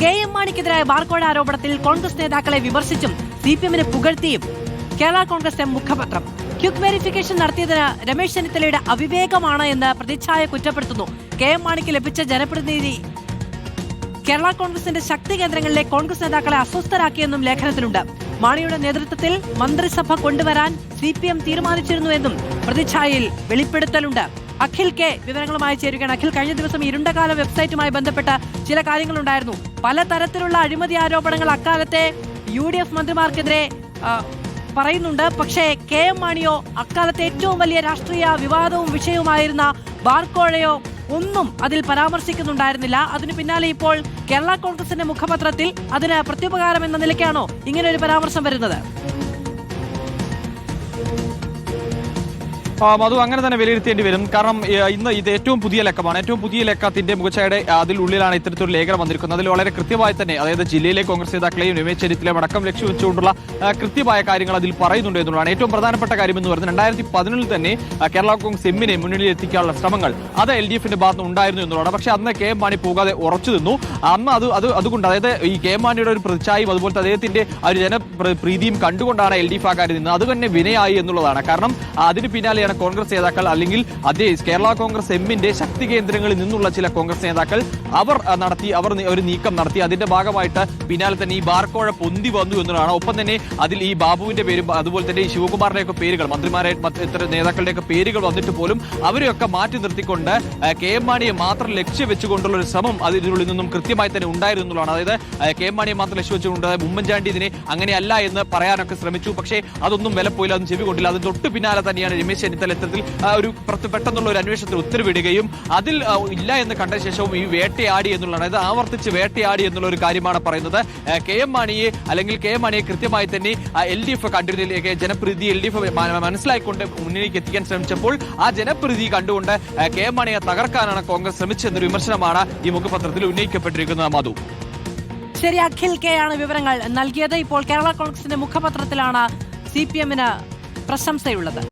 KM മാണിക്കെതിരായ ബാർക്കോഴ ആരോപണത്തിൽ കോൺഗ്രസ് നേതാക്കളെ വിമർശിച്ചും CPM-നെ പുകഴ്ത്തിയും കേരള കോൺഗ്രസ് എം മുഖപത്രം. ക്വിക്ക് വെരിഫിക്കേഷൻ നടത്തിയതിന് രമേശ് ചെന്നിത്തലയുടെ അവിവേകമാണ് എന്ന് പ്രതിച്ഛായ കുറ്റപ്പെടുത്തുന്നു. KM മാണിക്ക് ലഭിച്ച ജനപ്രതിനിധി കേരള കോൺഗ്രസിന്റെ ശക്തി കേന്ദ്രങ്ങളിലെ കോൺഗ്രസ് നേതാക്കളെ അസ്വസ്ഥരാക്കിയെന്നും ലേഖനത്തിലുണ്ട്. മാണിയുടെ നേതൃത്വത്തിൽ മന്ത്രിസഭ കൊണ്ടുവരാൻ CPM തീരുമാനിച്ചിരുന്നുവെന്നും പ്രതിച്ഛായയിൽ വെളിപ്പെടുത്തലുണ്ട്. അഖിൽ കെ വിവരങ്ങളുമായി ചേരുകയാണ്. അഖിൽ, കഴിഞ്ഞ ദിവസം ഇരുണ്ടകാല വെബ്സൈറ്റുമായി ബന്ധപ്പെട്ട ചില കാര്യങ്ങളുണ്ടായിരുന്നു. പലതരത്തിലുള്ള അഴിമതി ആരോപണങ്ങൾ അക്കാലത്തെ UDF മന്ത്രിമാർക്കെതിരെ പറയുന്നുണ്ട്. പക്ഷേ KM മാണിയോ അക്കാലത്തെ ഏറ്റവും വലിയ രാഷ്ട്രീയ വിവാദവും വിഷയവുമായിരുന്ന ബാർക്കോഴയോ ഒന്നും അതിൽ പരാമർശിക്കുന്നുണ്ടായിരുന്നില്ല. അതിനു പിന്നാലെ ഇപ്പോൾ കേരള കോൺഗ്രസിന്റെ മുഖപത്രത്തിൽ അതിന് പ്രത്യുപകാരം എന്ന നിലയ്ക്കാണോ ഇങ്ങനെ ഒരു പരാമർശം വരുന്നത്? മധു, അങ്ങനെ തന്നെ വിലയിരുത്തേണ്ടി വരും. കാരണം ഇന്ന് ഇത് ഏറ്റവും പുതിയ ലക്കമാണ്. ഏറ്റവും പുതിയ ലക്കത്തിന്റെ മുഖച്ഛായയുടെ അതിനുള്ളിലാണ് ഇത്തരത്തിലൊരു ലേഖനം വന്നിരിക്കുന്നത്. അതിൽ വളരെ കൃത്യമായി തന്നെ, അതായത് ജില്ലയിലെ കോൺഗ്രസ് നേതാക്കളെയും രമേശ് ചെന്നിത്തലയും അടക്കം ലക്ഷ്യം വെച്ചുകൊണ്ടുള്ള കൃത്യമായ കാര്യങ്ങൾ അതിൽ പറയുന്നുണ്ട് എന്നുള്ളതാണ് ഏറ്റവും പ്രധാനപ്പെട്ട കാര്യം എന്ന് പറയുന്നത്. 2011 തന്നെ കേരള കോൺഗ്രസ് എമ്മിനെ മുന്നണിയിൽ എത്തിക്കാനുള്ള ശ്രമങ്ങൾ അത് LDF-ന്റെ ഭാഗത്ത് ഉണ്ടായിരുന്നു എന്നുള്ളതാണ്. പക്ഷേ അന്ന് KM മാണി പോകാതെ ഉറച്ചു നിന്നു. അന്ന് അതുകൊണ്ട്, അതായത് ഈ KM മാണിയുടെ ഒരു പ്രതിച്ഛായയും അതുപോലത്തെ അദ്ദേഹത്തിന്റെ ഒരു ജനപ്രീതിയും കണ്ടുകൊണ്ടാണ് LDF ആ കാര്യം നിന്നത്. അത് തന്നെ വിനയായി എന്നുള്ളതാണ്. കാരണം അതിന് പിന്നാലെ കോൺഗ്രസ് നേതാക്കൾ, അല്ലെങ്കിൽ അതേ കേരള കോൺഗ്രസ് എമ്മിന്റെ ശക്തി കേന്ദ്രങ്ങളിൽ നിന്നുള്ള ചില കോൺഗ്രസ് നേതാക്കൾ അവർ ഒരു നീക്കം നടത്തി. അതിന്റെ ഭാഗമായിട്ട് പിന്നാലെ തന്നെ ഈ ബാർക്കോഴ പൊന്തി വന്നു എന്നുള്ളതാണ്. ഒപ്പം തന്നെ അതിൽ ഈ ബാബുവിന്റെ പേരും അതുപോലെ തന്നെ ഈ ശിവകുമാറിന്റെയൊക്കെ പേരുകൾ, മന്ത്രിമാരെ ഇത്തരം നേതാക്കളുടെയൊക്കെ പേരുകൾ വന്നിട്ട് പോലും അവരെയൊക്കെ മാറ്റി നിർത്തിക്കൊണ്ട് KM മാണിയെ മാത്രം ലക്ഷ്യം വെച്ചുകൊണ്ടുള്ള ഒരു ശ്രമം അതിനുള്ളിൽ നിന്നും കൃത്യമായി തന്നെ ഉണ്ടായിരുന്നു എന്നുള്ളതാണ്. അതായത് KM മാണിയെ മാത്രം ലക്ഷ്യം വെച്ചുകൊണ്ട് ഉമ്മൻചാണ്ടി ഇതിനെ അങ്ങനെയല്ല എന്ന് പറയാനൊക്കെ ശ്രമിച്ചു. പക്ഷേ അതൊന്നും വിലപ്പോയില്ല, അതൊന്നും ചെവി കൊണ്ടില്ല. അതിന് തൊട്ട് പിന്നാലെ തന്നെയാണ് രമേശ് ചെന്നിത്തല ഇത്തരത്തിൽ ഒരു പെട്ടെന്നുള്ള ഒരു അന്വേഷണത്തിൽ ഉത്തരവിടുകയും അതിൽ ഇല്ല എന്ന് കണ്ട ശേഷവും ഈ വേട്ടയാടി എന്നുള്ളതാണ്, അതായത് ആവർത്തിച്ച് വേട്ടയാടി എന്നുള്ള ഒരു കാര്യമാണ് പറയുന്നത്. KM മാണിയെ കൃത്യമായി തന്നെ LDF കണ്ടിരുന്നതിലേക്ക് ജനപ്രീതി LDF മനസ്സിലായിക്കൊണ്ട് മുന്നിലേക്ക് എത്തിക്കാൻ ശ്രമിച്ചപ്പോൾ ആ ജനപ്രീതി കണ്ടുകൊണ്ട് KM മാണിയെ തകർക്കാനാണ് കോൺഗ്രസ് ശ്രമിച്ചെന്നൊരു വിമർശനമാണ് ഈ മുഖപത്രത്തിൽ ഉന്നയിക്കപ്പെട്ടിരിക്കുന്നത്. മധു, ശരി, അഖിൽ കെ ആണ് വിവരങ്ങൾ നൽകിയത്. ഇപ്പോൾ കേരള കോൺഗ്രസിന്റെ മുഖപത്രത്തിലാണ് CPM-ന് പ്രശംസയുള്ളത്.